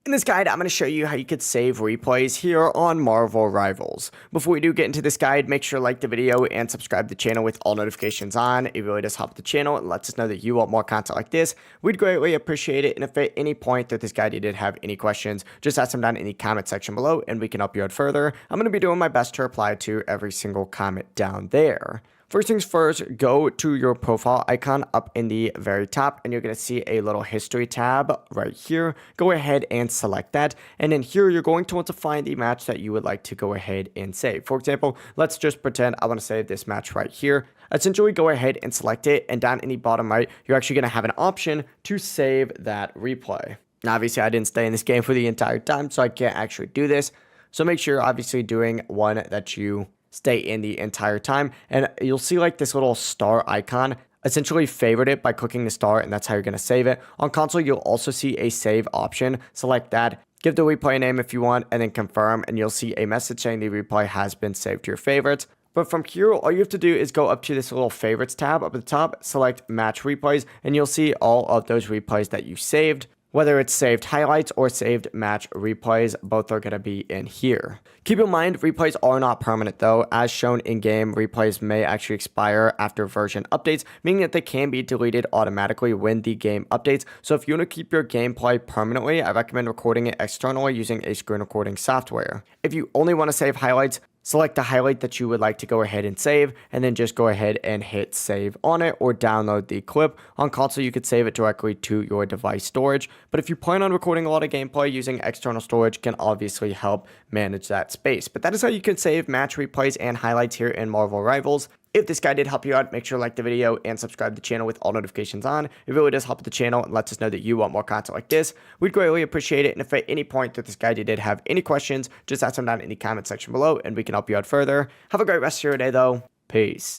In this guide, I'm going to show you how you could save replays here on Marvel Rivals. Before we do get into this guide, make sure to like the video and subscribe to the channel with all notifications on. It really does help the channel and lets us know that you want more content like this. We'd greatly appreciate it, and if at any point through this guide you did have any questions, just ask them down in the comment section below and we can help you out further. I'm going to be doing my best to reply to every single comment down there. First things first, go to your profile icon up in the very top and you're going to see a little history tab right here. Go ahead and select that. And then here you're going to want to find the match that you would like to go ahead and save. For example, let's just pretend I want to save this match right here. Essentially, go ahead and select it, and down in the bottom right, you're actually going to have an option to save that replay. Now, obviously, I didn't stay in this game for the entire time, so I can't actually do this. So make sure you're obviously doing one that you stay in the entire time, and you'll see like this little star icon. Essentially favorite it by clicking the star, and that's how you're going to save it. On console, you'll also see a save option. Select that, give the replay name if you want, and then confirm, and you'll see a message saying the replay has been saved to your favorites. But from here, all you have to do is go up to this little favorites tab up at the top, select match replays, and you'll see all of those replays that you saved. Whether it's saved highlights or saved match replays, both are going to be in here. Keep in mind, replays are not permanent though. As shown in game, replays may actually expire after version updates, meaning that they can be deleted automatically when the game updates. So if you want to keep your gameplay permanently, I recommend recording it externally using a screen recording software. If you only want to save highlights, select the highlight that you would like to go ahead and save, and then just go ahead and hit save on it or download the clip. On console, you could save it directly to your device storage, but if you plan on recording a lot of gameplay, using external storage can obviously help manage that space. But that is how you can save match replays and highlights here in Marvel Rivals. If this guide did help you out, make sure to like the video and subscribe to the channel with all notifications on. It really does help the channel and lets us know that you want more content like this. We'd greatly appreciate it. And if at any point that this guide you did have any questions, just ask them down in the comment section below and we can help you out further. Have a great rest of your day though. Peace.